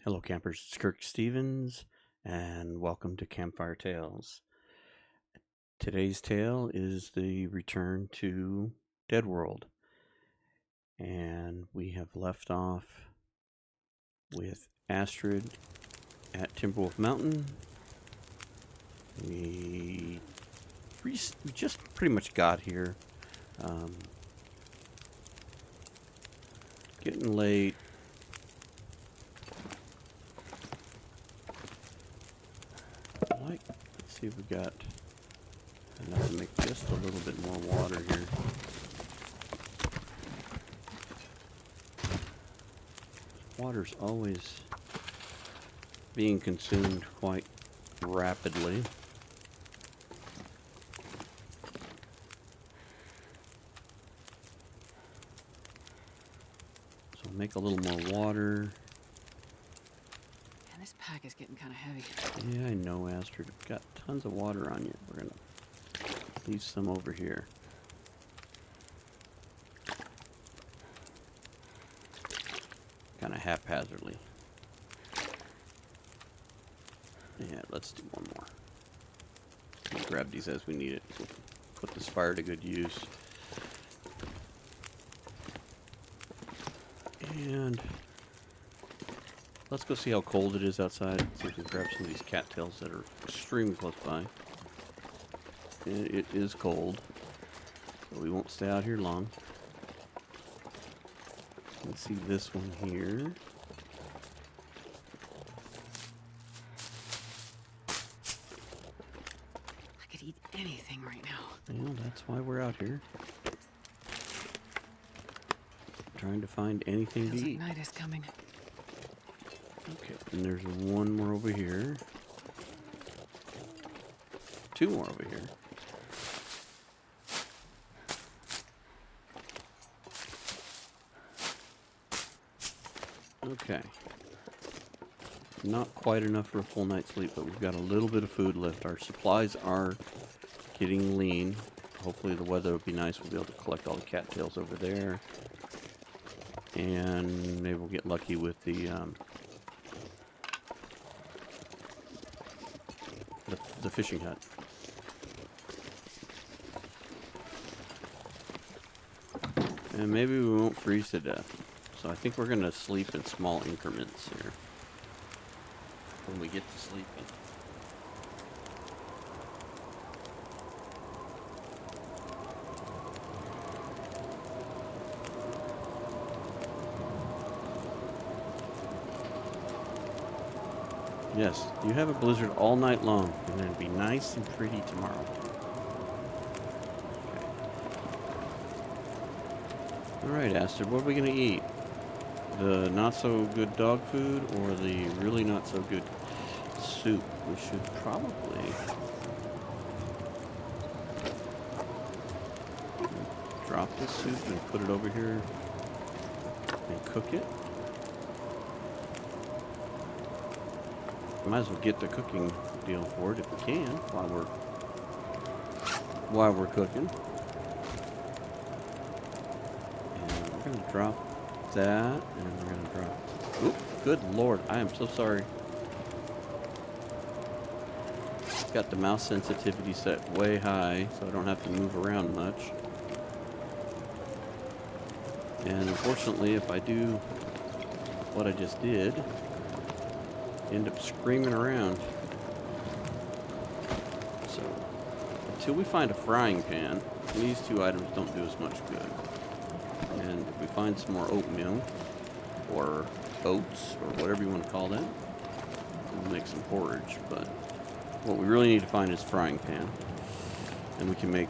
Hello, campers. It's Kirk Stevens, and welcome to Campfire Tales. Today's tale is the return to DeadWorld, and we have left off with Astrid at Timberwolf Mountain. We just pretty much got here. Getting late. Let's see if we got enough to make just a little bit more water here. Water's always being consumed quite rapidly. So make a little more water. This pack is getting kind of heavy. Yeah, I know, Astrid. We've got tons of water on you. We're going to leave some over here. Kind of haphazardly. Yeah, let's do one more. We'll grab these as we need it. We'll put this fire to good use. And let's go see how cold it is outside. See if we can grab some of these cattails that are extremely close by. And it is cold, so we won't stay out here long. Let's see this one here. I could eat anything right now. Well, that's why we're out here. Trying to find anything Feels to like eat. night is coming. Okay, and there's one more over here. Two more over here. Okay. Not quite enough for a full night's sleep, but we've got a little bit of food left. Our supplies are getting lean. Hopefully the weather will be nice. We'll be able to collect all the cattails over there. And maybe we'll get lucky with the fishing hut. And maybe we won't freeze to death. So I think we're going to sleep in small increments here. When we get to sleeping. Yes, you have a blizzard all night long, and then it'll be nice and pretty tomorrow. Okay. Alright, Astrid, what are we going to eat? The not-so-good dog food or the really not-so-good soup? We should probably drop this soup and put it over here and cook it. Might as well get the cooking deal for it if we can while we're cooking. And we're gonna drop that, and we're gonna drop. Oop! Good Lord! I am so sorry. Got the mouse sensitivity set way high, so I don't have to move around much. And unfortunately, if I do what I just did, end up screaming around. So, until we find a frying pan, these two items don't do as much good. And if we find some more oatmeal, or oats, or whatever you want to call that, we'll make some porridge. But what we really need to find is frying pan. And we can make,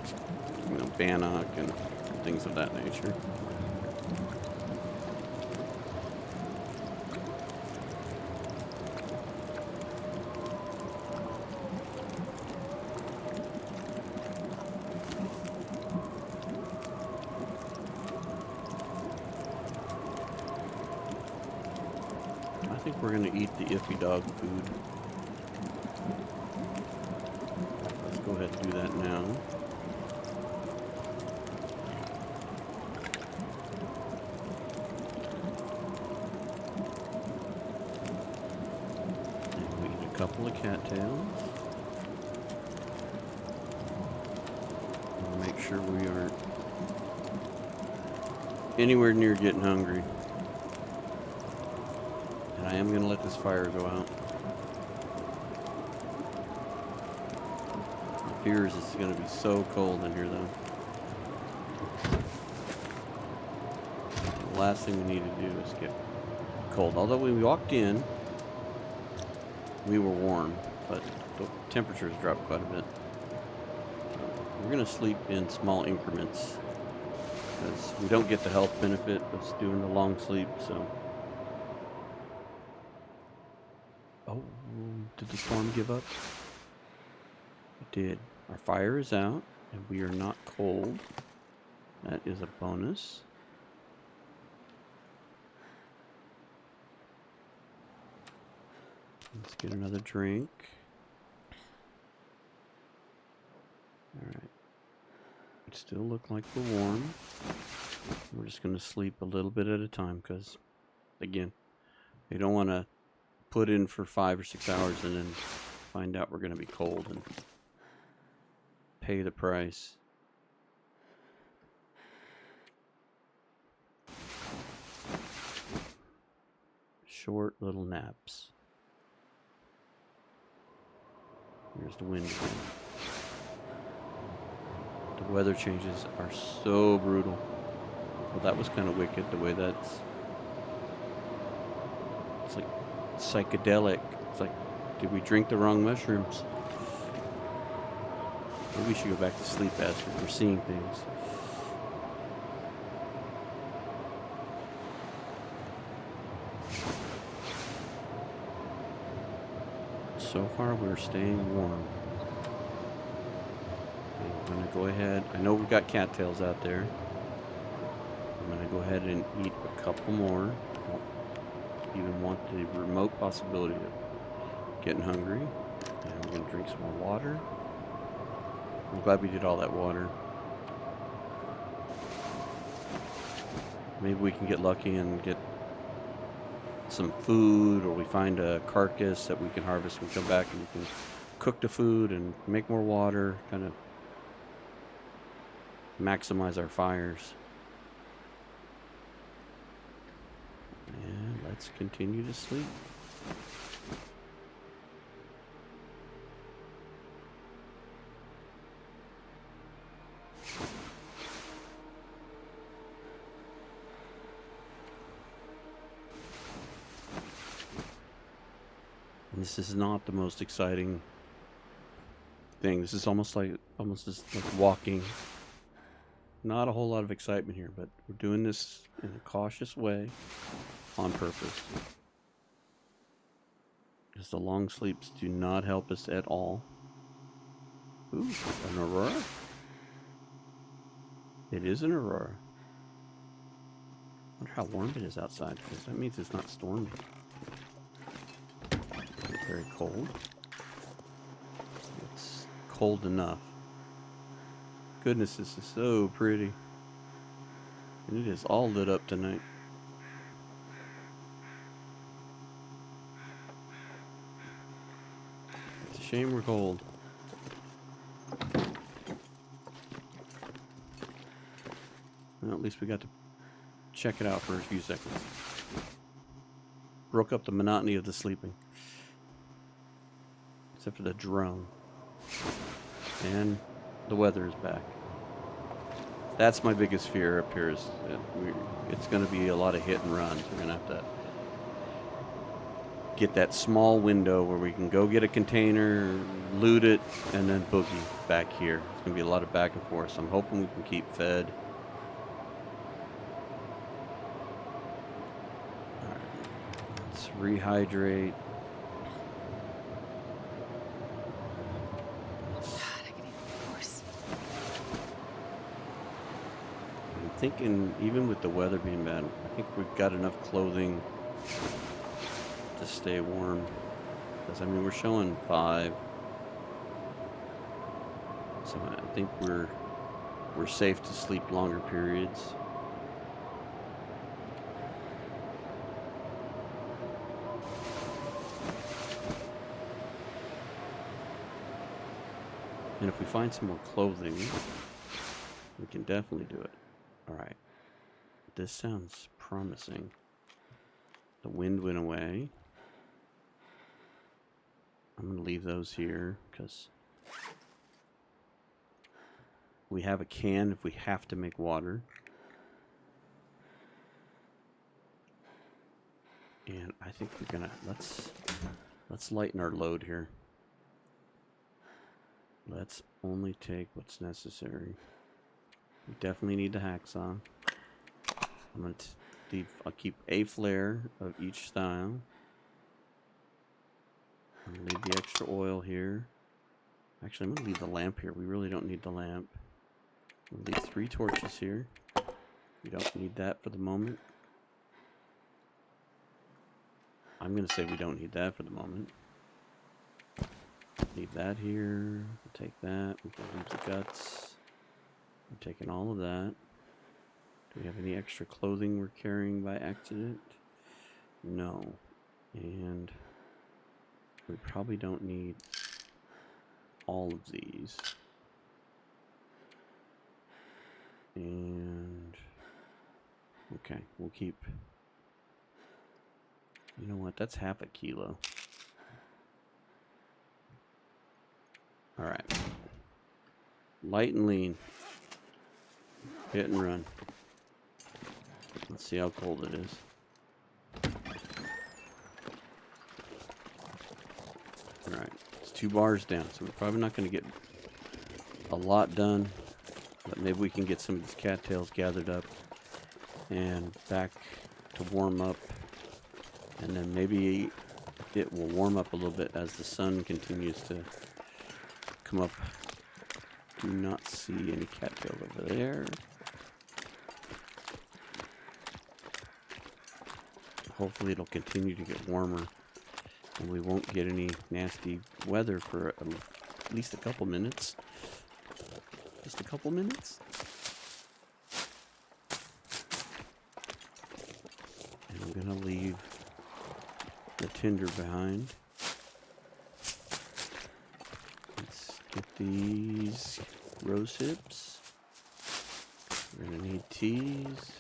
bannock and things of that nature. I think we're going to eat the iffy dog food. Let's go ahead and do that now. couple of cattails. I'll make sure we aren't anywhere near getting hungry. And I am going to let this fire go out. My fear is it's going to be so cold in here, though. The last thing we need to do is get cold. Although when we walked in, we were warm, but the temperatures dropped quite a bit. We're going to sleep in small increments because we don't get the health benefit of doing the long sleep, so. Oh, did the storm give up? It did. Our fire is out, and we are not cold. That is a bonus. Let's get another drink. Alright. It still look like we're warm. We're just going to sleep a little bit at a time because, again, you don't want to put in for 5 or 6 hours and then find out we're going to be cold and pay the price. Short little naps. Here's the wind again. The weather changes are so brutal. Well, that was kind of wicked, the way that's... It's like psychedelic. It's like, did we drink the wrong mushrooms? Maybe we should go back to sleep, Astrid. We're seeing things. So far, we're staying warm. I'm going to go ahead. I know we've got cattails out there. I'm going to go ahead and eat a couple more. I don't even want the remote possibility of getting hungry. And we're going to drink some more water. I'm glad we did all that water. Maybe we can get lucky and get some food, or we find a carcass that we can harvest and come back and we can cook the food and make more water, kind of maximize our fires. And let's continue to sleep. This is not the most exciting thing. This is almost just like walking. Not a whole lot of excitement here, but we're doing this in a cautious way on purpose. Because the long sleeps do not help us at all. Ooh, an aurora? It is an aurora. I wonder how warm it is outside, because that means it's not stormy. Very cold. It's cold enough. Goodness, this is so pretty. And it is all lit up tonight. It's a shame we're cold. Well, at least we got to check it out for a few seconds. Broke up the monotony of the sleeping. Except for the drone. And the weather is back. That's my biggest fear up here, is that it's going to be a lot of hit and runs. We're going to have to get that small window where we can go get a container, loot it, and then boogie back here. It's going to be a lot of back and forth. So I'm hoping we can keep fed. All right. Let's rehydrate. Thinking even with the weather being bad, I think we've got enough clothing to stay warm. Because I mean, we're showing 5, so I think we're safe to sleep longer periods. And if we find some more clothing, we can definitely do it. Alright. This sounds promising. The wind went away. I'm going to leave those here because we have a can if we have to make water. And I think we're gonna let's lighten our load here. Let's only take what's necessary. We definitely need the hacksaw. I'm gonna I'll keep a flare of each style. I'm gonna leave the extra oil here. Actually, I'm gonna leave the lamp here. We really don't need the lamp. We'll leave 3 torches here. We don't need that for the moment. I'm going to say we don't need that for the moment. Leave that here. We'll take that. We can leave the guts. I'm taking all of that. Do we have any extra clothing we're carrying by accident? No. And we probably don't need all of these. And okay, we'll keep. You know what? That's half a kilo. All right. Light and lean. Hit and run. Let's see how cold it is. All right. It's 2 bars down, so we're probably not going to get a lot done. But maybe we can get some of these cattails gathered up and back to warm up. And then maybe it will warm up a little bit as the sun continues to come up. Do not see any cattails over there. Hopefully it'll continue to get warmer and we won't get any nasty weather for at least a couple minutes. Just a couple minutes. And I'm going to leave the tinder behind. Let's get these rose hips. We're gonna need teas.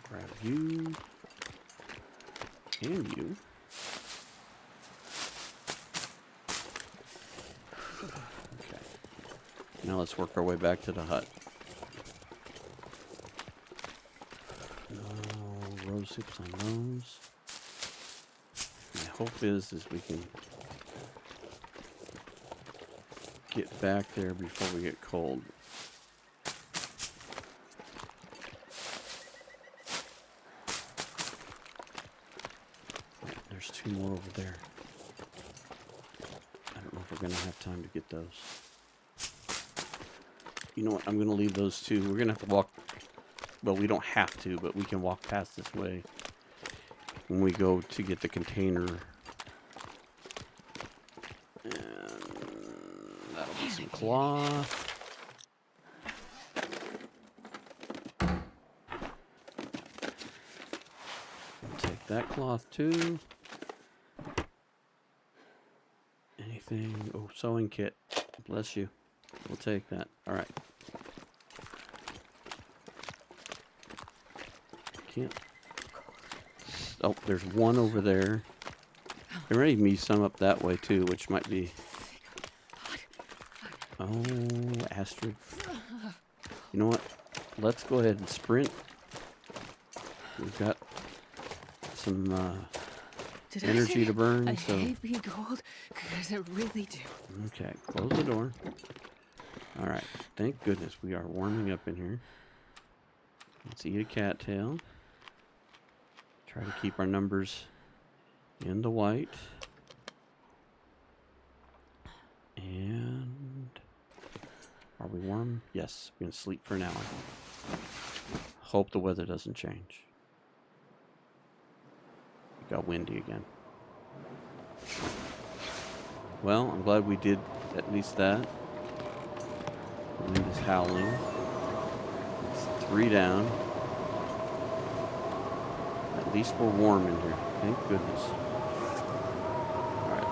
Grab you and you. Now let's work our way back to the hut. No rose hips on those. My hope is we can get back there before we get cold. There's 2 more over there. I don't know if we're going to have time to get those. You know what? I'm going to leave those 2. We're going to have to walk. Well, we don't have to, but we can walk past this way when we go to get the container. And that'll be some cloth. Take that cloth too. Anything? Oh, sewing kit. Bless you. We'll take that. All right. Can't. Oh, there's one over there. There may be some up that way too, which might be. Oh, Astrid. You know what? Let's go ahead and sprint. We've got some energy to burn. I So hate being cold because I really do. okay, close the door. All right. Thank goodness we are warming up in here. Let's eat a cattail. Try to keep our numbers in the white. And are we warm? Yes, we're going to sleep for an hour. Hope the weather doesn't change. It got windy again. Well, I'm glad we did at least that. The wind is howling. It's 3 down. At least we're warm in here. Thank goodness. Alright.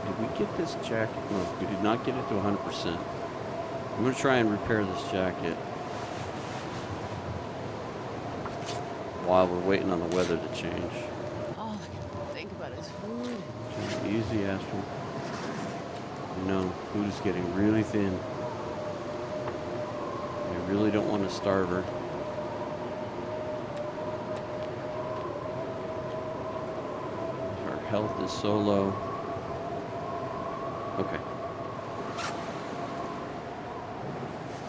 Did we get this jacket? No, we did not get it to 100%. I'm going to try and repair this jacket while we're waiting on the weather to change. All I can think about is food. Okay, easy, Astrid. You know, food is getting really thin. I really don't want to starve her. Our health is so low. Okay.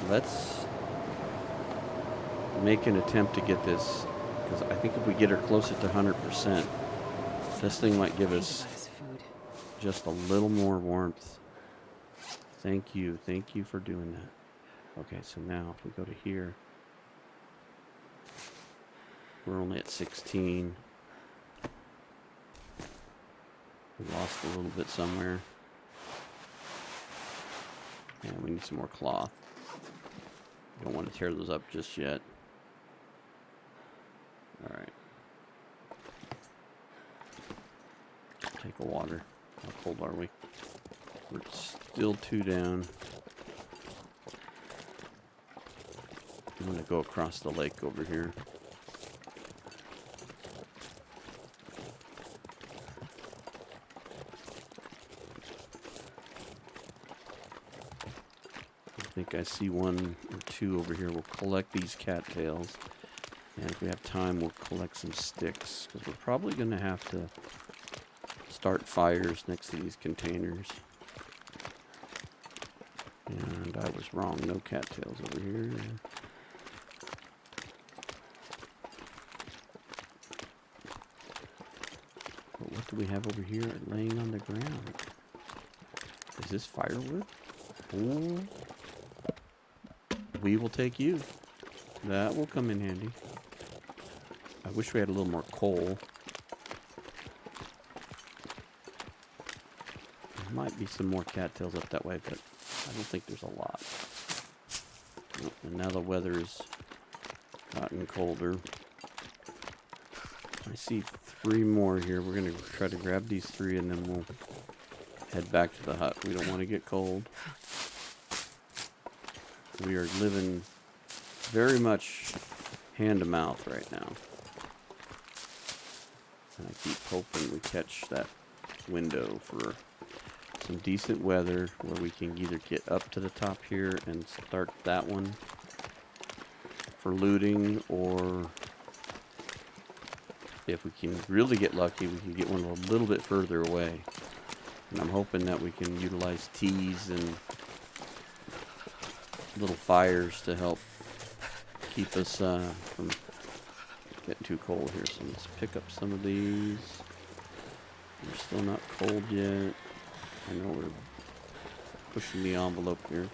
Let's make an attempt to get this, because I think if we get her closer to 100%, this thing might give us just a little more warmth. Thank you for doing that. Okay, so now if we go to here, we're only at 16. We lost a little bit somewhere. And we need some more cloth. Don't want to tear those up just yet. Alright. Take a water. How cold are we? We're still 2 down. I'm going to go across the lake over here. I think I see 1 or 2 over here. We'll collect these cattails. And if we have time, we'll collect some sticks. Because we're probably going to have to start fires next to these containers. And I was wrong. No cattails over here. But what do we have over here laying on the ground? Is this firewood? Oh. We will take you. That will come in handy. I wish we had a little more coal. There might be some more cattails up that way, but I don't think there's a lot. Oh, and now the weather is gotten colder. I see 3 more here. We're going to try to grab these 3 and then we'll head back to the hut. We don't want to get cold. We are living very much hand to mouth right now. And I keep hoping we catch that window for some decent weather where we can either get up to the top here and start that one for looting, or if we can really get lucky, we can get one a little bit further away. And I'm hoping that we can utilize teas and little fires to help keep us from getting too cold here. So let's pick up some of these. We're still not cold yet. I know we're pushing the envelope here.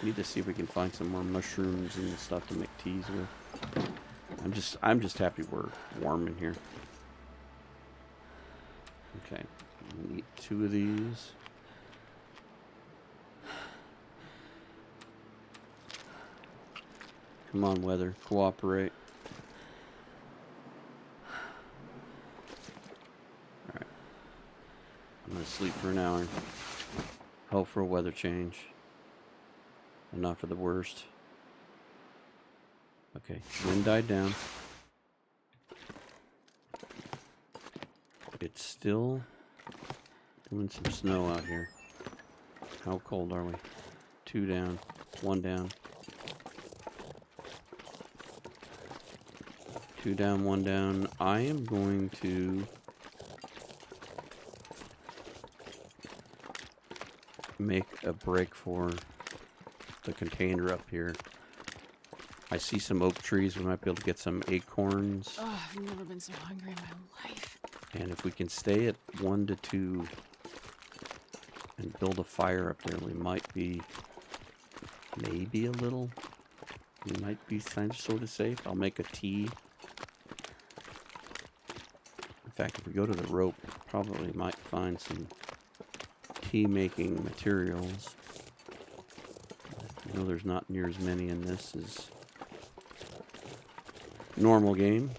Need to see if we can find some more mushrooms and stuff to make teas with. I'm just happy we're warm in here. Okay, we need 2 of these. Come on, weather. Cooperate. Alright. I'm going to sleep for an hour. Hope for a weather change. And not for the worst. Okay. Wind died down. It's still doing some snow out here. How cold are we? 2 down. 1 down. 2 down, 1 down. I am going to make a break for the container up here. I see some oak trees. We might be able to get some acorns. Oh, I've never been so hungry in my life. And if we can stay at 1 to 2 and build a fire up there, we might be maybe a little. We might be sort of safe. I'll make a tea. In fact, if we go to the rope, probably might find some tea making materials. I know there's not near as many in this as normal game.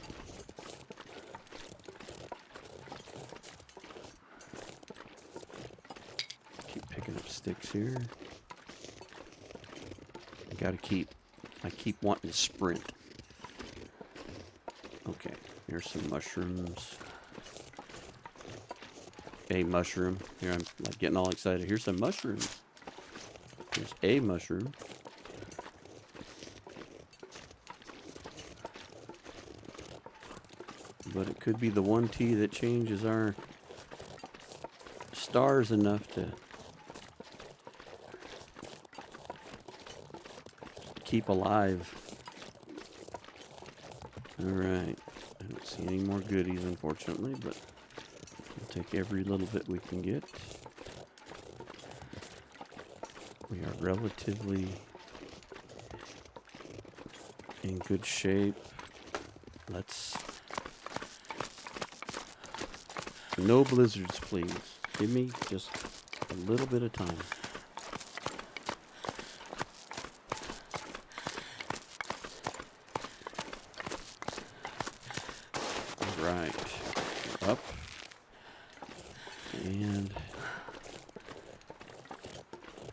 Keep picking up sticks here. I keep wanting to sprint. Okay, here's some mushrooms. A mushroom. Here I'm like getting all excited. Here's some mushrooms. Here's a mushroom. But it could be the one tea that changes our stars enough to keep alive. Alright. I don't see any more goodies, unfortunately, but we'll take every little bit we can get. We are relatively in good shape. Let's... No blizzards, please. Give me just a little bit of time. Alright. We're up. And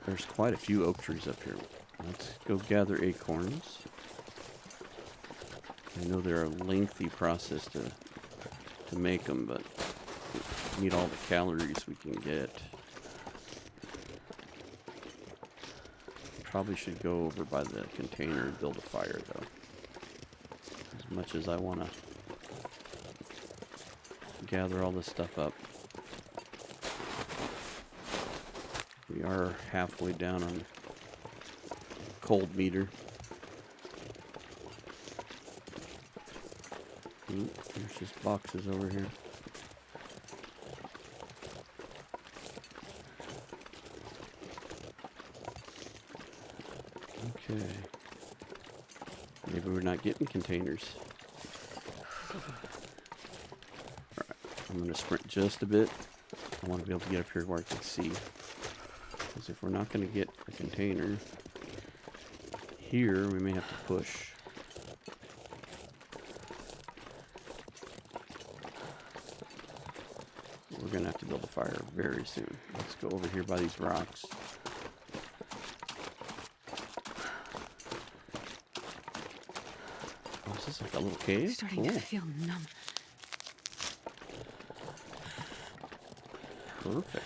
there's quite a few oak trees up here. Let's go gather acorns. I know they're a lengthy process to make them, but we need all the calories we can get. Probably should go over by the container and build a fire, though. As much as I want to gather all this stuff up. We are halfway down on cold meter. Ooh, there's just boxes over here. Okay. Maybe we're not getting containers. Alright, I'm going to sprint just a bit. I want to be able to get up here where I can see. Because if we're not going to get a container here, we may have to push. We're going to have to build a fire very soon. Let's go over here by these rocks. Oh, is this like a little cave? I'm starting to feel numb. Perfect.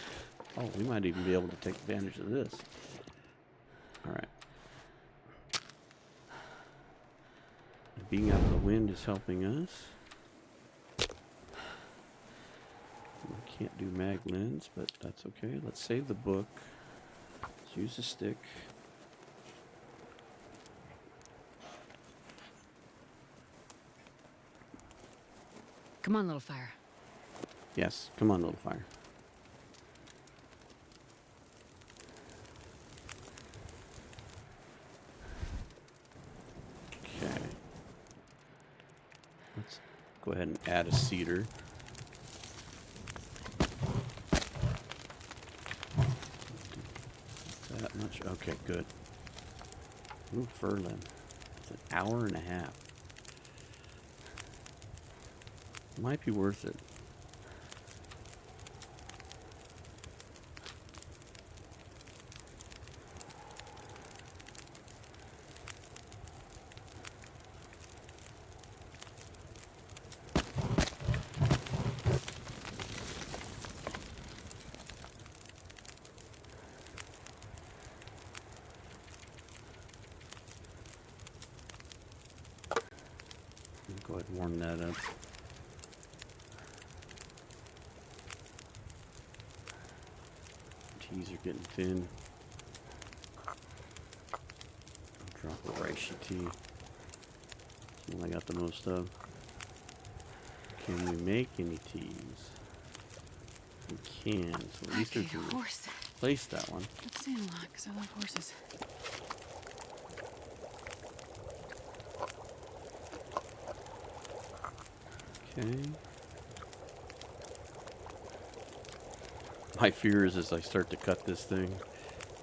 Oh, we might even be able to take advantage of this. Alright. Being out of the wind is helping us. We can't do mag lens, but that's okay. Let's save the book. Let's use the stick. Come on, little fire. Yes, come on, little fire. Okay. Let's go ahead and add a cedar. That much? Okay, good. Ooh, fir limb. It's an hour and a half. Might be worth it. Go ahead and warm that up. Teas are getting thin. I'll drop a reishi tea. It's the one I got the most of. Can we make any teas? We can. So at least Okay, there's a horse. place that one. Let's see a lot, because I love horses. Okay. My fear is as I start to cut this thing,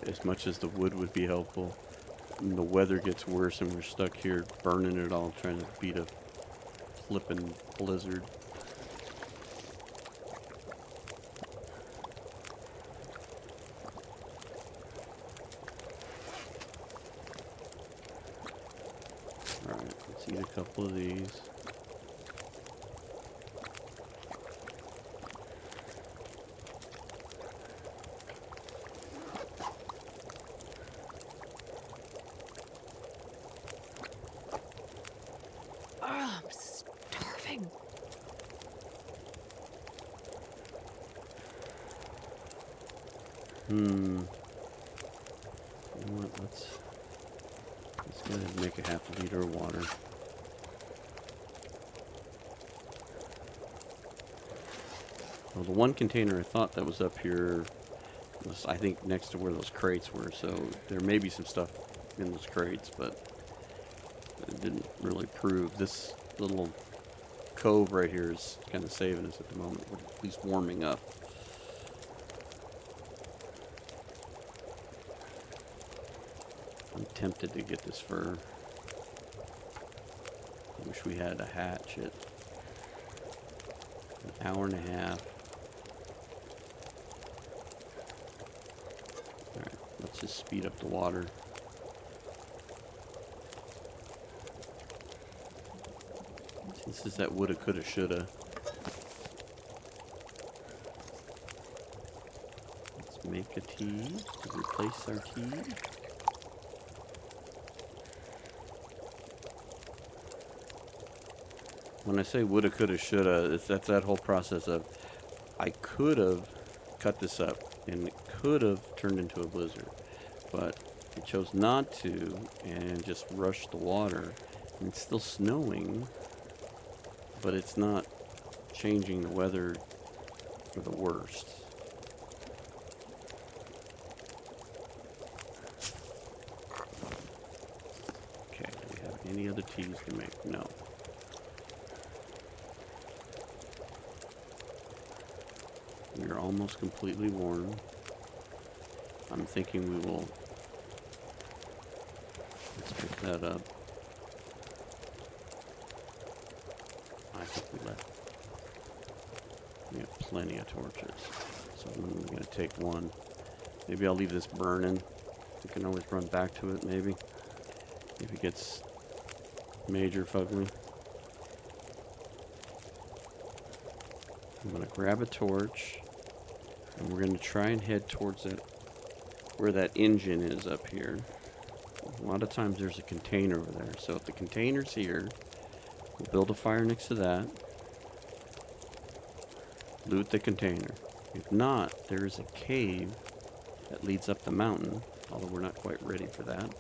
as much as the wood would be helpful, and the weather gets worse and we're stuck here burning it all, trying to beat a flippin' blizzard. Alright, let's eat a couple of these. Oh, I'm starving. You know what, let's go ahead and make a half a liter of water. Well, the one container I thought that was up here was, I think, next to where those crates were, so there may be some stuff in those crates, but it didn't really prove. This little cove right here is kind of saving us at the moment. We're at least warming up. I'm tempted to get this fur. I wish we had a hatch at an hour and a half. Alright, let's just speed up the water. This is that woulda, coulda, shoulda. Let's make a tea to replace our tea. When I say woulda, coulda, shoulda, that's that whole process of I could have cut this up and it could have turned into a blizzard, but I chose not to and just rushed the water. And it's still snowing, but it's not changing the weather for the worst. Okay, do we have any other teas to make? No. We are almost completely warm. I'm thinking we will... Let's pick that up. I think we have plenty of torches. So I'm going to take one. Maybe I'll leave this burning. We can always run back to it, maybe. If it gets major fugly. I'm going to grab a torch. And we're going to try and head towards it, where that engine is up here. A lot of times there's a container over there. So if the container's here, we'll build a fire next to that. Loot the container. If not, there is a cave that leads up the mountain, although we're not quite ready for that.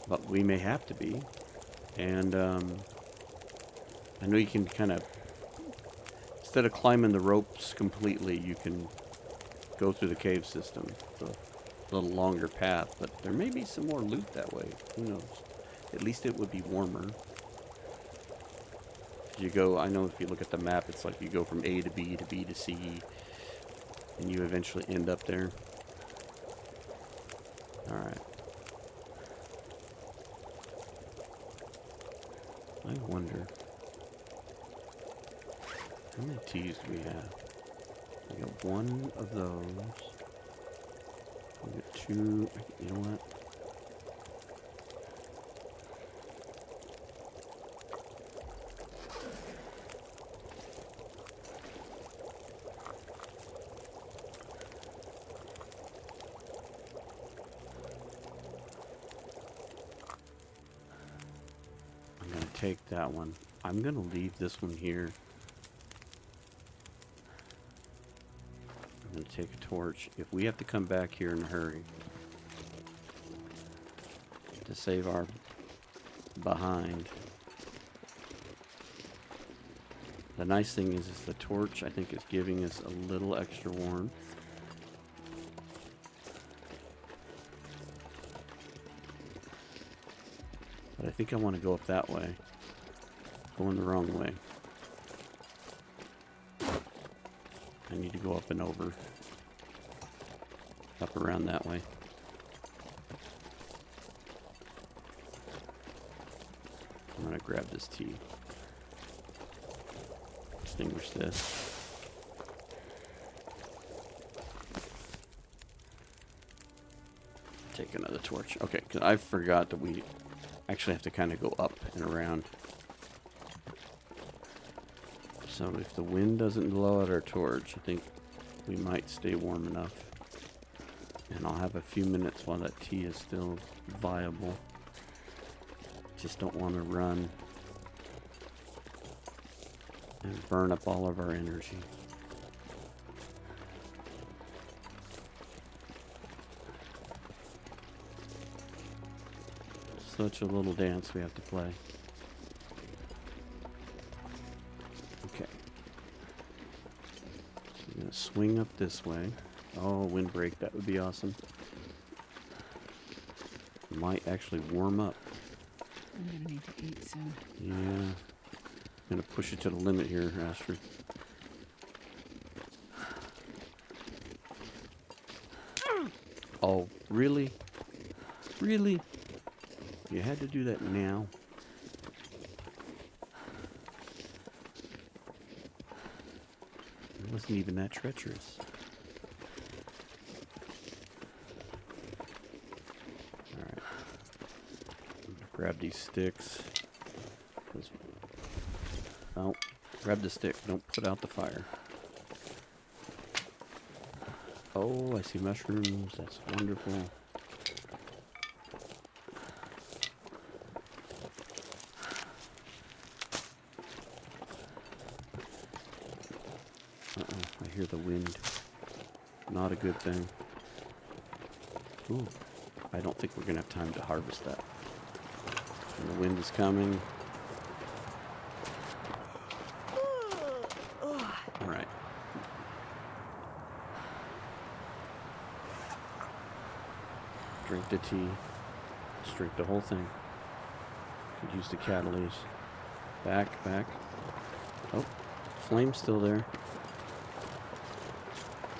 But we may have to be. And I know you can kind of, instead of climbing the ropes completely, you can go through the cave system. It's a little longer path, but there may be some more loot that way. Who knows? At least it would be warmer. You go, I know if you look at the map, it's like you go from A to B to B to C, and you eventually end up there. Alright. I wonder, how many teas do we have? We got one of those. We got two, you know what? Take that one. I'm gonna leave this one here. I'm gonna take a torch. If we have to come back here in a hurry to save our behind. The nice thing is the torch, I think, is giving us a little extra warmth. But I think I want to go up that way. Going the wrong way. I need to go up and over. Up around that way. I'm gonna grab this tea. Extinguish this. Take another torch. Okay, because I forgot that we actually have to kind of go up and around. So if the wind doesn't blow out our torch, I think we might stay warm enough. And I'll have a few minutes while that tea is still viable. Just don't want to run and burn up all of our energy. Such a little dance we have to play. Okay. So I'm going to swing up this way. Oh, windbreak, that would be awesome. Might actually warm up. I'm gonna need to eat soon. Yeah. I'm going to push it to the limit here, Astrid. Oh, really? Really? You had to do that now? It wasn't even that treacherous. Alright. Grab these sticks. Oh, grab the stick. Don't put out the fire. Oh, I see mushrooms. That's wonderful. Uh-oh, I hear the wind. Not a good thing. Ooh, I don't think we're going to have time to harvest that. And the wind is coming. Alright. Drink the tea. Just drink the whole thing. Could use the catalyst. Back, back. Oh, flame's still there.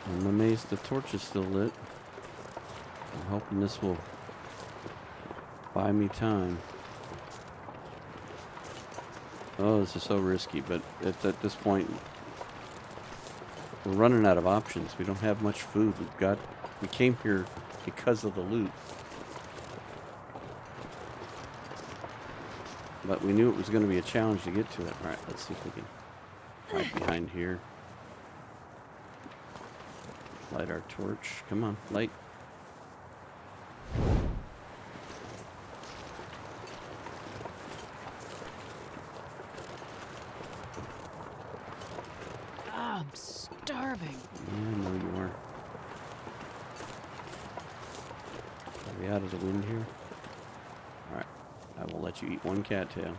I'm amazed the torch is still lit. I'm hoping this will buy me time. Oh, this is so risky, but it's at this point we're running out of options. We don't have much food. We came here because of the loot. But we knew it was going to be a challenge to get to it. Alright, let's see if we can hide behind here. Light our torch. Come on, light. I'm starving. Yeah, I know you are. Are we out of the wind here? Alright, I will let you eat one cattail.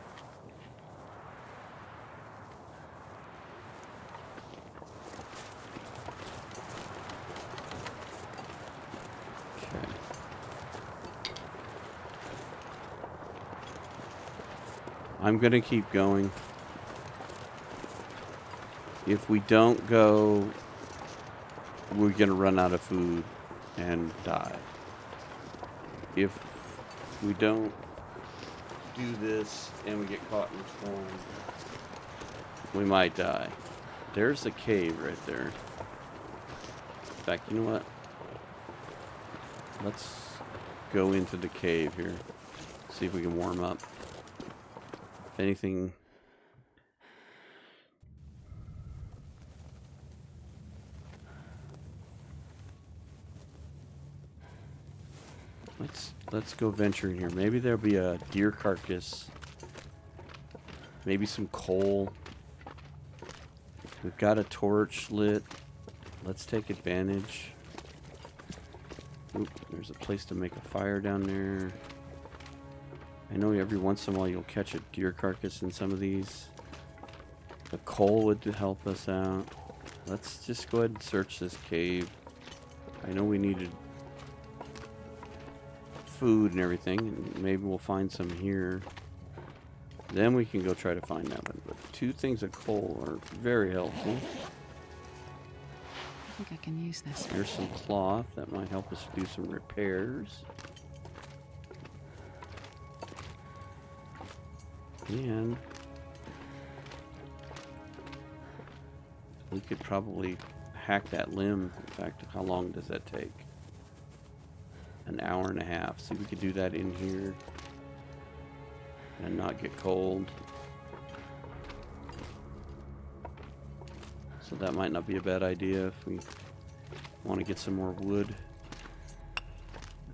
Okay. I'm gonna keep going. If we don't go, we're gonna run out of food and die. If we don't do this and we get caught in the storm, we might die. There's a cave right there. In fact, you know what? Let's go into the cave here. See if we can warm up. If anything... Let's go venture in here. Maybe there'll be a deer carcass. Maybe some coal. We've got a torch lit. Let's take advantage. Oop, there's a place to make a fire down there. I know every once in a while you'll catch a deer carcass in some of these. The coal would help us out. Let's just go ahead and search this cave. I know we needed food and everything, and maybe we'll find some here. Then we can go try to find that one. But 2 things of coal are very helpful. I think I can use this. Here's some cloth that might help us do some repairs. And we could probably hack that limb. In fact, how long does that take? An hour and a half. See, we could do that in here and not get cold. So that might not be a bad idea if we want to get some more wood.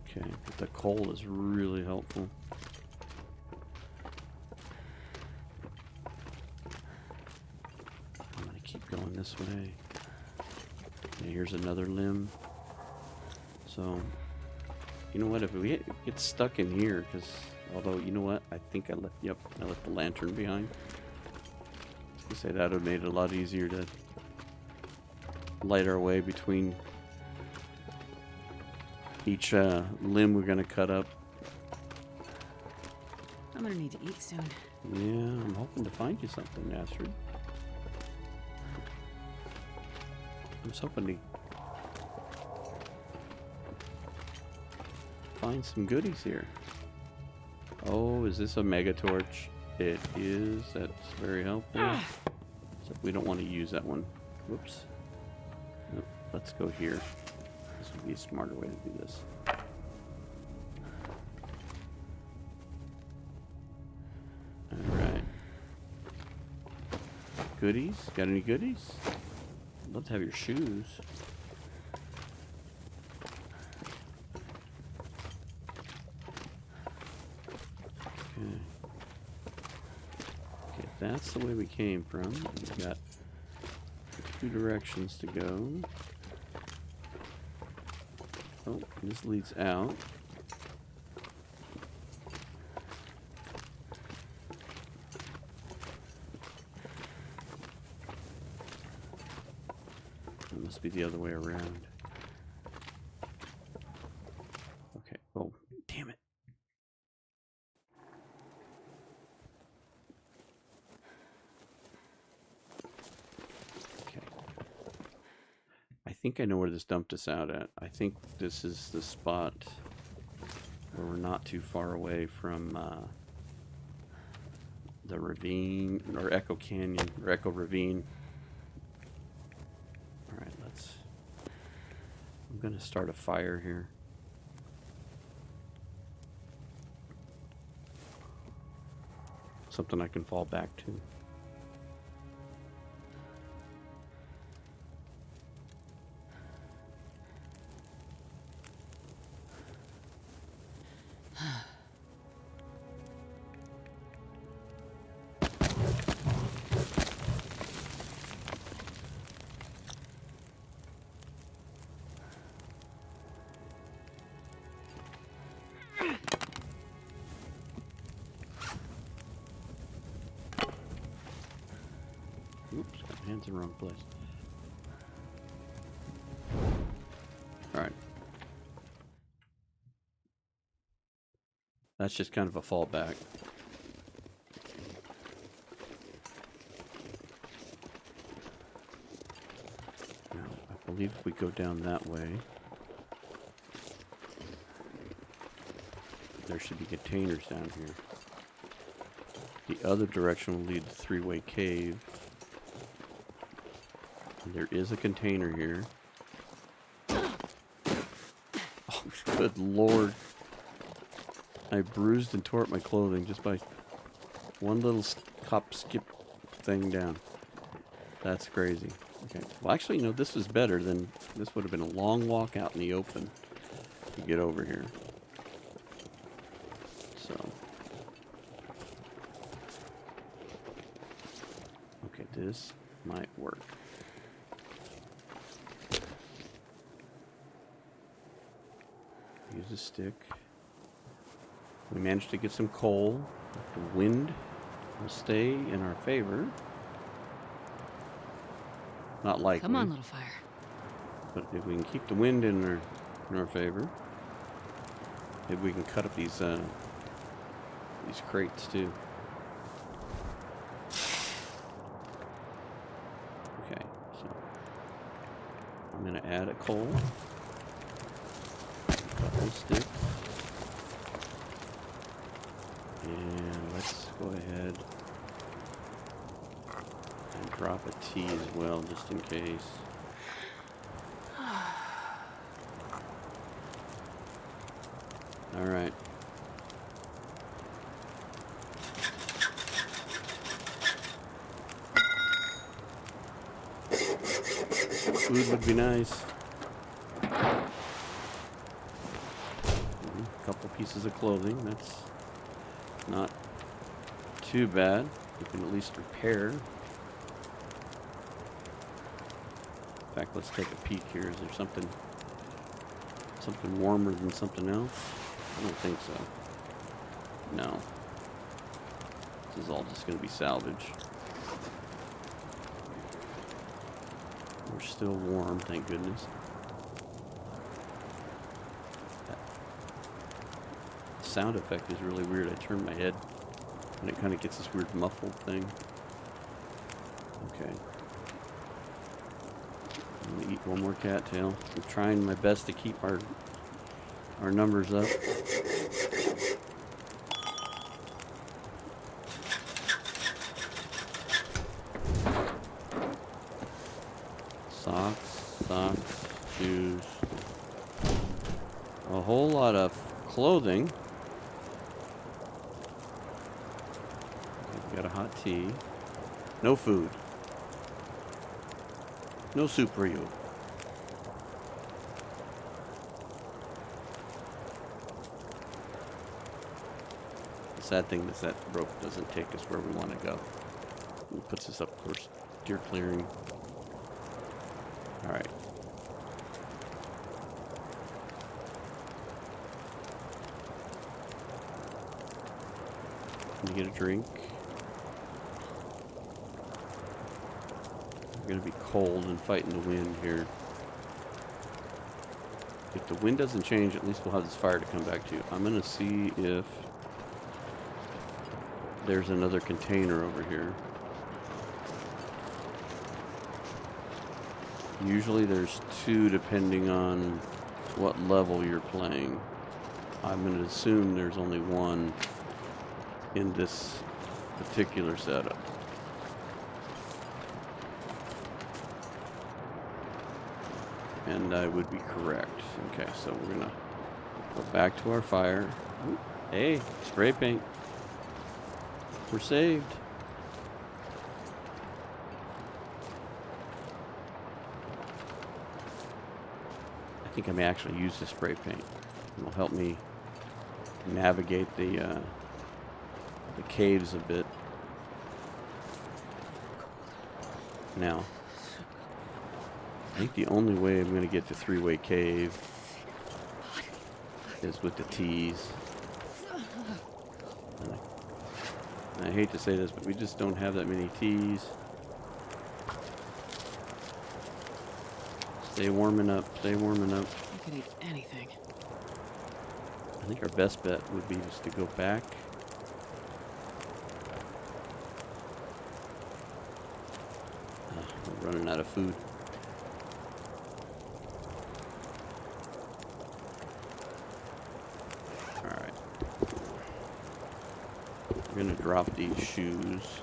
Okay, but the coal is really helpful. I'm going to keep going this way. Okay, here's another limb. So, you know what, if we get stuck in here, because, although, you know what, I think I left, yep, I left the lantern behind. I was going to say that would have made it a lot easier to light our way between each limb we're going to cut up. I'm gonna need to eat soon. Yeah, I'm hoping to find you something, Astrid. I was hoping to find some goodies here. Oh, is this a mega torch? It is. That's very helpful. Except we don't want to use that one. Whoops. Nope. Let's go here. This would be a smarter way to do this. Alright. Goodies? Got any goodies? I'd love to have your shoes. Okay, that's the way we came from. We've got 2 directions to go. Oh, this leads out. It must be the other way around. Okay. Oh, damn it. I think I know where this dumped us out at. I think this is the spot where we're not too far away from the ravine, or Echo Canyon, or Echo Ravine. Alright, I'm gonna start a fire here. Something I can fall back to. Oops, got my hands in the wrong place. Alright. That's just kind of a fallback. Now, I believe if we go down that way, there should be containers down here. The other direction will lead to the 3-way cave. And there is a container here. Oh, good lord. I bruised and tore up my clothing just by one little hop skip thing down. That's crazy. Okay. Well, actually, you know, this was better than... This would have been a long walk out in the open to get over here. So... Okay, this might work. Use a stick. We managed to get some coal. The wind will stay in our favor. Not likely. Come on, little fire. But if we can keep the wind in our favor, maybe we can cut up these crates too. Okay, so I'm gonna add a coal. Couple sticks. And let's go ahead and drop a tea as well, just in case. All right. Food would be nice. A couple pieces of clothing. That's not too bad. We can at least repair. In fact, let's take a peek here. Is there something warmer than something else? I don't think so. No. This is all just going to be salvage. We're still warm, thank goodness. That sound effect is really weird. I turn my head and it kind of gets this weird muffled thing. Okay. I'm gonna eat one more cattail. I'm trying my best to keep our numbers up. Socks, shoes, a whole lot of clothing. We've got a hot tea. No food. No soup for you. The sad thing is that rope doesn't take us where we want to go. It puts us up towards deer clearing. All right. Can you get a drink? We're going to be cold and fighting the wind here. If the wind doesn't change, at least we'll have this fire to come back to. I'm going to see if there's another container over here. Usually there's two depending on what level you're playing. I'm going to assume there's only one in this particular setup. And I would be correct. Okay, so we're going to go back to our fire. Ooh, hey, spray paint. We're saved. I think I may actually use the spray paint. It'll help me navigate the caves a bit. Now, I think the only way I'm going to get to three-way cave is with the teas. And I hate to say this, but we just don't have that many teas. Stay warming up, stay warming up. You could eat anything. I think our best bet would be just to go back. We're running out of food. Alright. We're going to drop these shoes.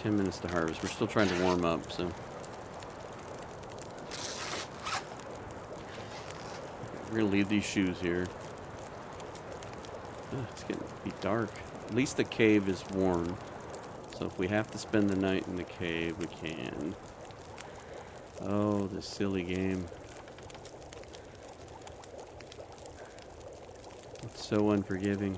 $10 minutes to harvest. We're still trying to warm up, so. We're going to leave these shoes here. It's getting to be dark. At least the cave is warm. So if we have to spend the night in the cave, we can. Oh, this silly game. It's so unforgiving.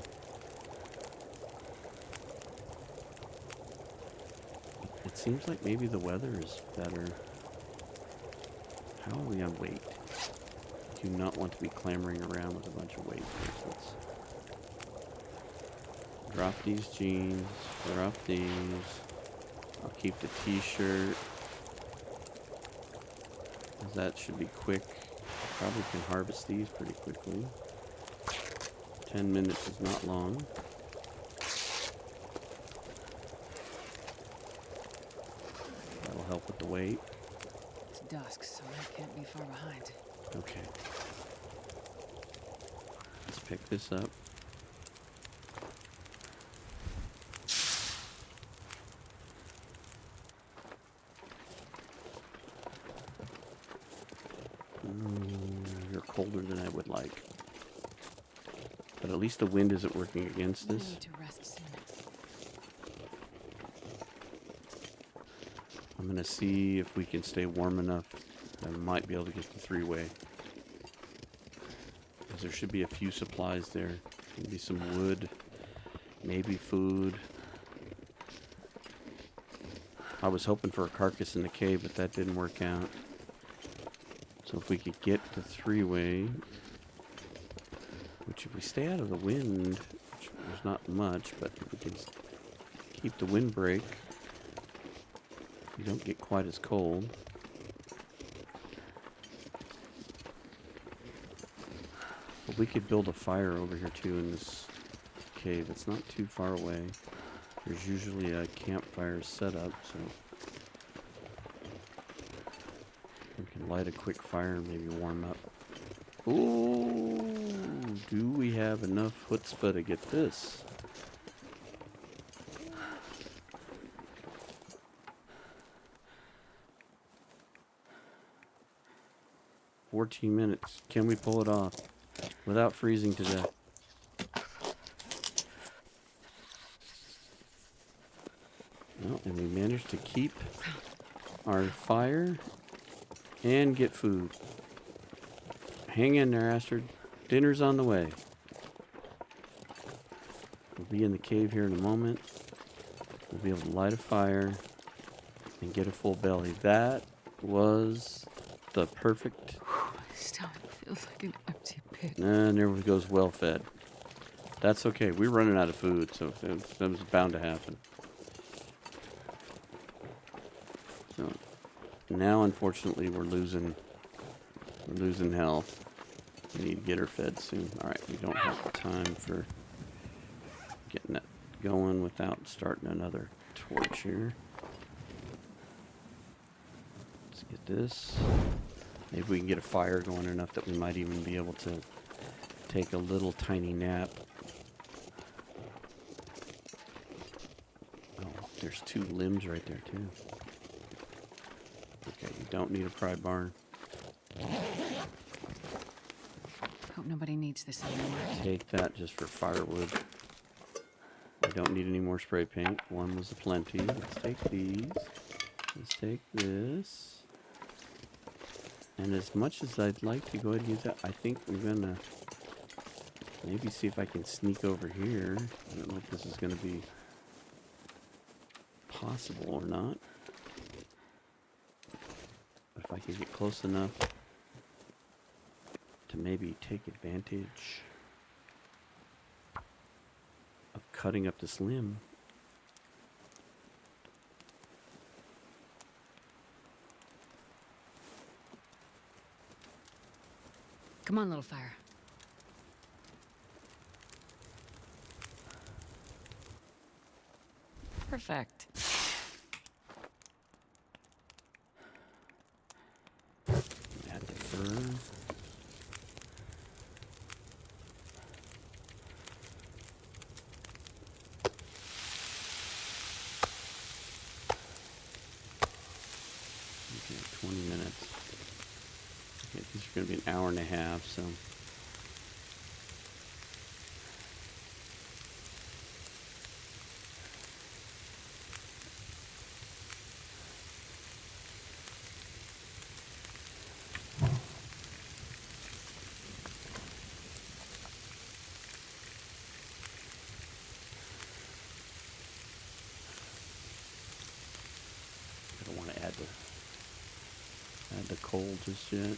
It seems like maybe the weather is better. How are we on weight? Do not want to be clamoring around with a bunch of weight bracelets. Drop these jeans. Drop these. I'll keep the t-shirt. That should be quick. Probably can harvest these pretty quickly. 10 minutes is not long. help with the weight. It's dusk, so I can't be far behind. Okay. Let's pick this up. You're colder than I would like. But at least the wind isn't working against I this. need to rest soon. I'm going to see if we can stay warm enough. I might be able to get the three-way. Because there should be a few supplies there. Maybe some wood. Maybe food. I was hoping for a carcass in the cave, but that didn't work out. So if we could get the three-way, which if we stay out of the wind, which there's not much, but if we can keep the windbreak, you don't get quite as cold. But we could build a fire over here too in this cave. It's not too far away. There's usually a campfire set up, so we can light a quick fire and maybe warm up. Ooh, do we have enough chutzpah to get this? $14 minutes. Can we pull it off without freezing to death? Well, and we managed to keep our fire and get food. Hang in there, Astrid. Dinner's on the way. We'll be in the cave here in a moment. We'll be able to light a fire and get a full belly. That was the perfect... My stomach feels like an empty pit. And there goes well fed. That's okay. We're running out of food, so that was bound to happen. So now, unfortunately, we're losing health. We need to get her fed soon. All right, we don't have time for getting that going without starting another torch here. Let's get this. Maybe we can get a fire going enough that we might even be able to take a little tiny nap. Oh, there's 2 limbs right there too. Okay, you don't need a pry barn. Hope nobody needs this anymore. Take that just for firewood. I don't need any more spray paint. One was a plenty. Let's take these. Let's take this. And as much as I'd like to go ahead and use that, I think I'm gonna maybe see if I can sneak over here. I don't know if this is gonna be possible or not. But if I can get close enough to maybe take advantage of cutting up this limb. Come on, little fire. Perfect. Add the fur. Okay, 20 minutes. Okay, these are going to be an hour and a half, so. I don't want to add the coal just yet.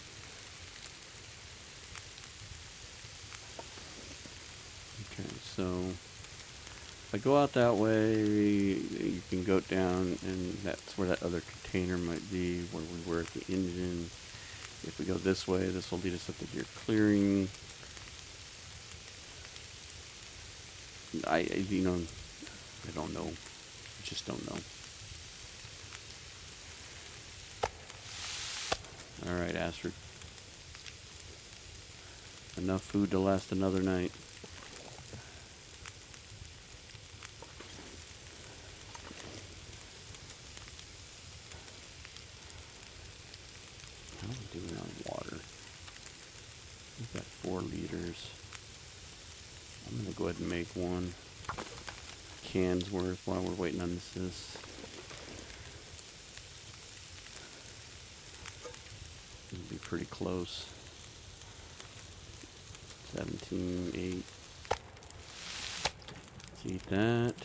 Okay, so if I go out that way, you can go down, and that's where that other container might be, where we were at the engine. If we go this way, this will lead us up to your clearing. I don't know. I just don't know. Alright, Astrid. Enough food to last another night. How are we doing on water? We've got 4 liters. I'm going to go ahead and make 1 can's worth while we're waiting on this. It'll be pretty close. 17, 8. Let's eat that.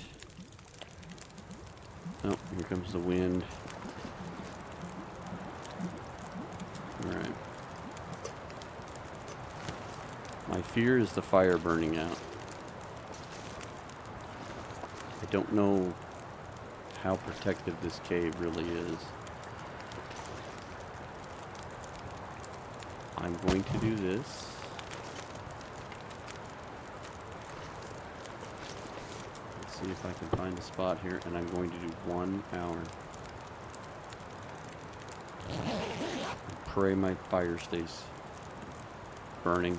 Oh, here comes the wind. Alright. My fear is the fire burning out. I don't know how protective this cave really is. I'm going to do this. Let's see if I can find a spot here, and I'm going to do 1 hour. Pray my fire stays burning.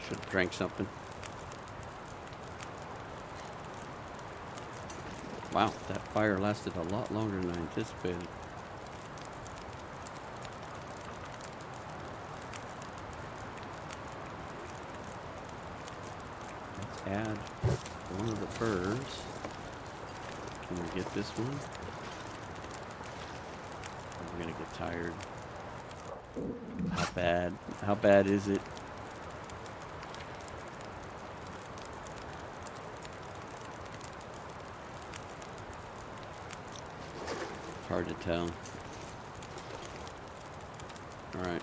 Should have drank something. Wow, that fire lasted a lot longer than I anticipated. Let's add 1 of the furs. Can we get this one? We're gonna get tired. How bad? How bad is it? Hard to tell. All right.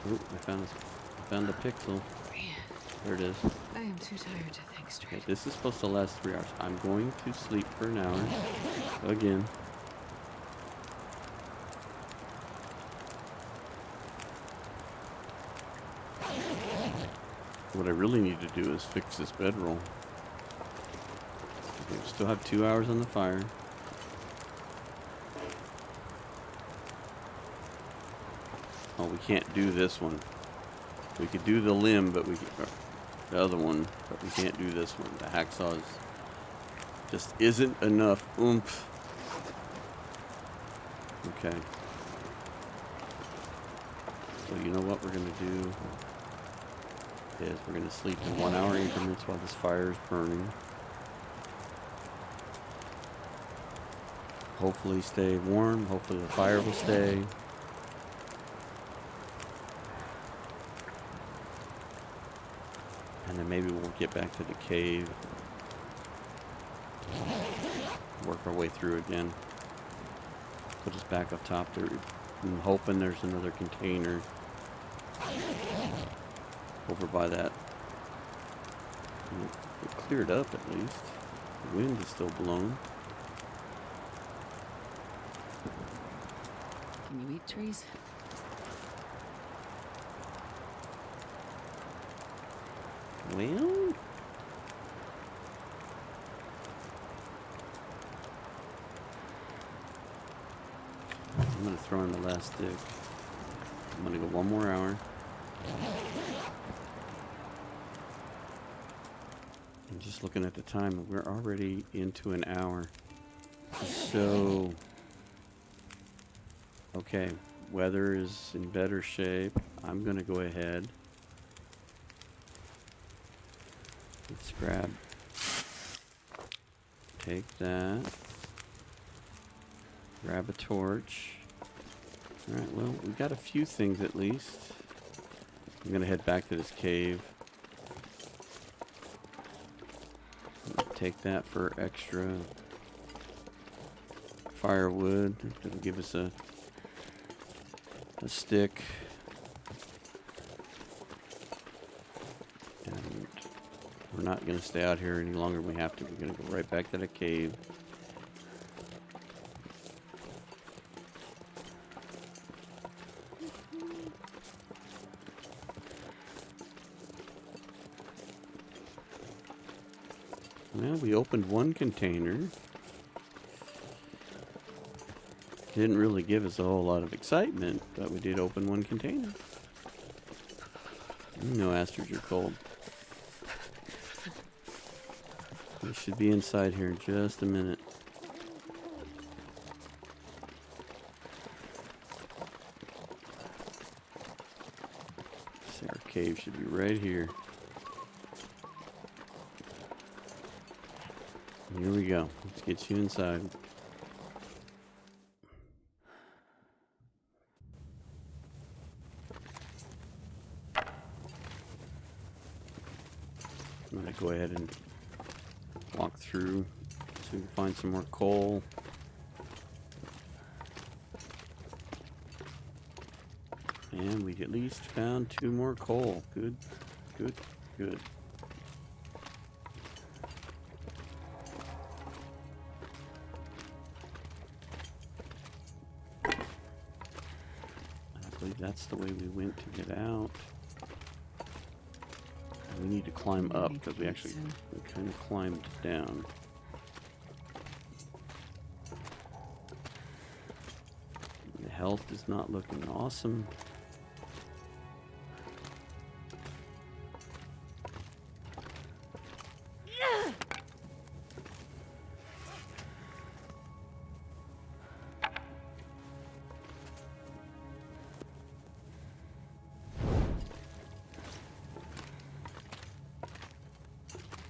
Ooh, I found the pixel. There it is. I am too tired to think straight. Okay, this is supposed to last 3 hours. I'm going to sleep for an hour. Again. What I really need to do is fix this bedroll. We still have 2 hours on the fire. Oh, we can't do this one. We could do the limb, but the other one, but we can't do this one. The hacksaw just isn't enough oomph. Okay. So you know what we're gonna do is we're gonna sleep in 1 hour increments while this fire is burning. Hopefully stay warm. Hopefully the fire will stay. And then maybe we'll get back to the cave. Work our way through again. Put us back up top there. I'm hoping there's another container over by that. It cleared up at least. The wind is still blowing. Can you eat trees? Well, I'm gonna throw in the last stick. I'm gonna go 1 more hour. And just looking at the time, we're already into an hour. So, okay, weather is in better shape. I'm gonna go ahead. Let's take that, grab a torch. Alright, well, we've got a few things at least. I'm gonna head back to this cave. Take that for extra firewood. It'll give us a stick. not going to stay out here any longer than we have to. We're going to go right back to the cave. Well, we opened one container. Didn't really give us a whole lot of excitement, but we did open one container. You know, Astrid, you're cold. We should be inside here in just a minute. See, our cave should be right here. Here we go. Let's get you inside. I'm going to go ahead and walk through so we can find some more coal. And we at least found 2 more coal. Good, good, good. I believe that's the way we went to get out. We need to climb up because we kind of climbed down. The health is not looking awesome.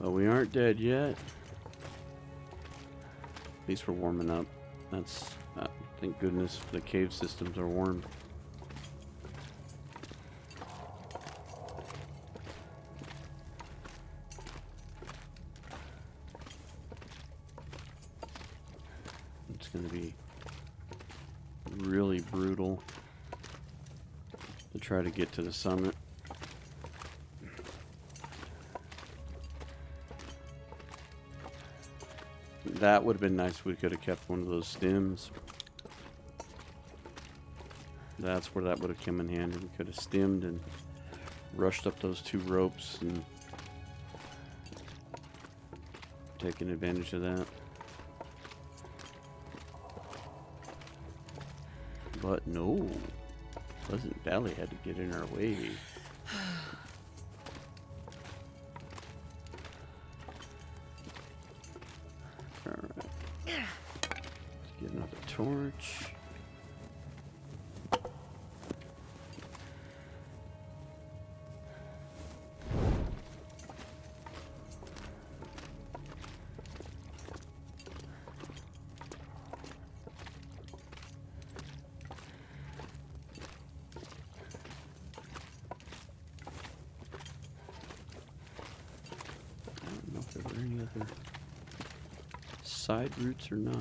But we aren't dead yet. At least we're warming up. That's, thank goodness the cave systems are warm. It's going to be really brutal to try to get to the summit. That would have been nice if we could have kept one of those stems. That's where that would have come in handy. We could have stemmed and rushed up those 2 ropes and taken advantage of that. But no, Pleasant Valley had to get in our way. Get another torch. I don't know if there were any other side routes or not.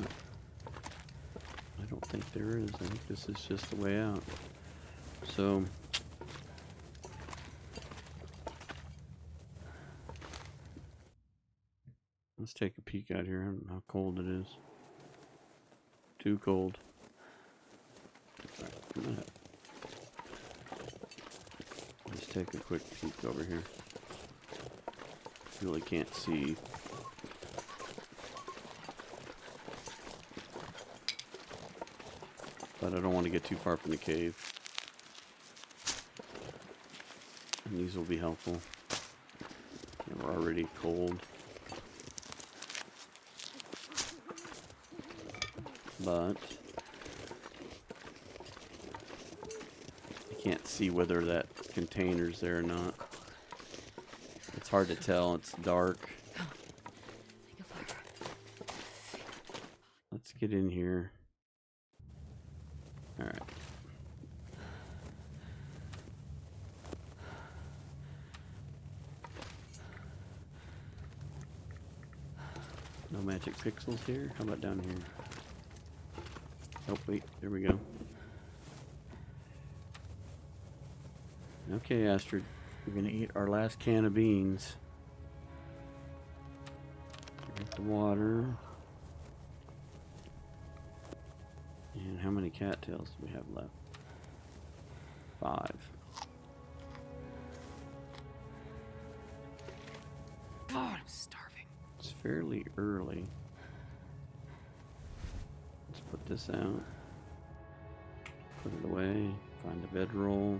I don't think there is. I think this is just the way out. So let's take a peek out here. I don't know how cold it is. Too cold. Right, come on. Let's take a quick peek over here. Really can't see. But I don't want to get too far from the cave. And these will be helpful. And we're already cold. But I can't see whether that container's there or not. It's hard to tell. It's dark. Let's get in here. All right. No magic pixels here. How about down here? Oh, wait. There we go. Okay, Astrid. We're going to eat our last can of beans. the water. And how many cattails do we have left? 5. God, I'm starving. It's fairly early. Let's put this out. Put it away. Find a bedroll.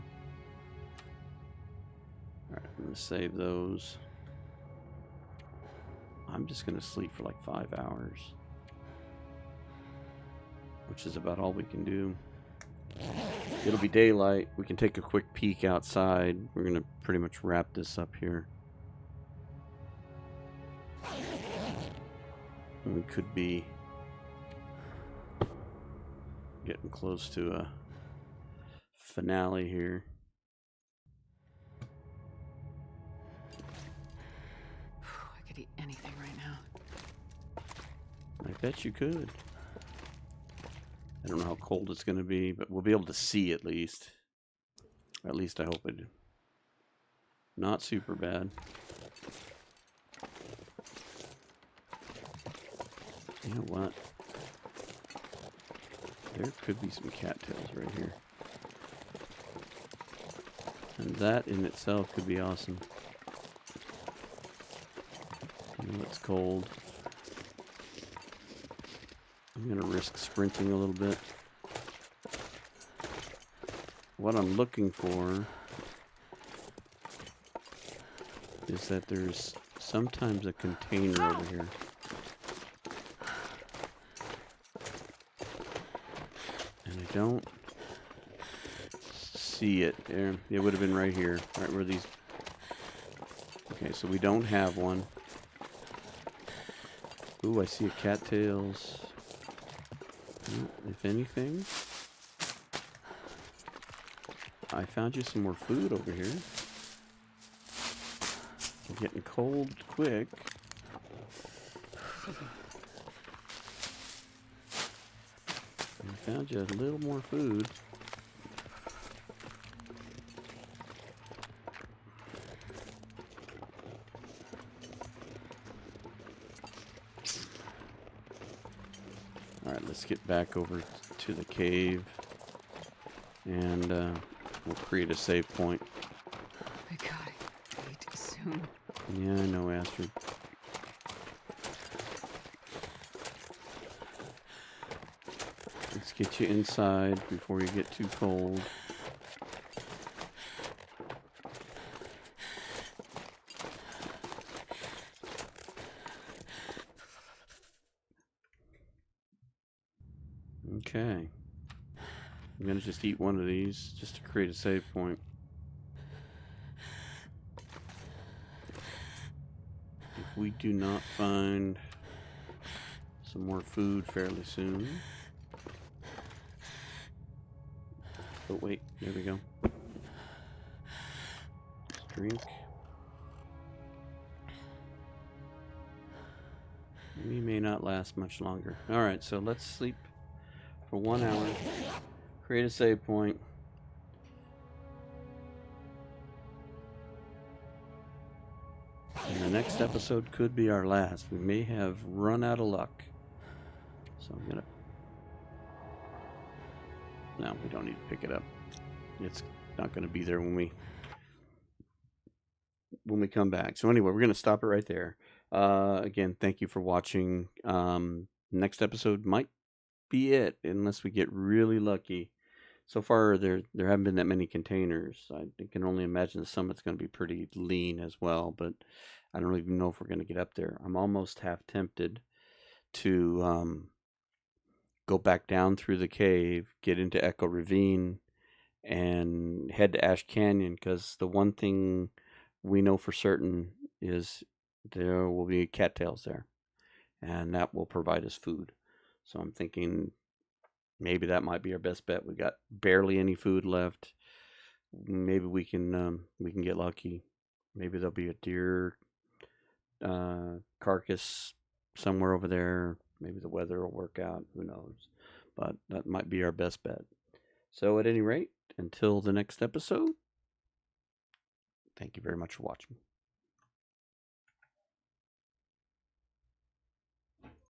Alright, I'm going to save those. I'm just going to sleep for like 5 hours. Which is about all we can do. It'll be daylight. We can take a quick peek outside. We're going to pretty much wrap this up here. And we could be getting close to a finale here. I could eat anything right now. I bet you could. I don't know how cold it's going to be, but we'll be able to see at least. At least I hope it. Not super bad. You know what? There could be some cattails right here. And that in itself could be awesome. You know, it's cold. I'm going to risk sprinting a little bit. What I'm looking for is that there's sometimes a container over here. And I don't see it. There, it would have been right here. Right where these... Okay, so we don't have one. Ooh, I see a cattails. If anything, I found you some more food over here. I'm getting cold quick. I found you a little more food. Alright, let's get back over to the cave. And we'll create a save point. I gotta eat soon. Yeah, I know, Astrid. Let's get you inside before you get too cold. Okay. I'm going to just eat one of these just to create a save point. If we do not find some more food fairly soon. Oh wait, there we go. Let's drink. We may not last much longer. Alright, so let's sleep for 1 hour. Create a save point. And the next episode could be our last. We may have run out of luck. So I'm gonna... No, we don't need to pick it up. It's not gonna be there when we come back. So anyway, we're gonna stop it right there. Again, thank you for watching. Next episode might be it, unless we get really lucky. So far, there haven't been that many containers. I can only imagine the summit's going to be pretty lean as well, but I don't even know if we're going to get up there. I'm almost half tempted to go back down through the cave, get into Echo Ravine, and head to Ash Canyon, because the one thing we know for certain is there will be cattails there, and that will provide us food. So I'm thinking maybe that might be our best bet. We got barely any food left. Maybe we can get lucky. Maybe there'll be a deer carcass somewhere over there. Maybe the weather will work out. Who knows? But that might be our best bet. So at any rate, until the next episode, thank you very much for watching.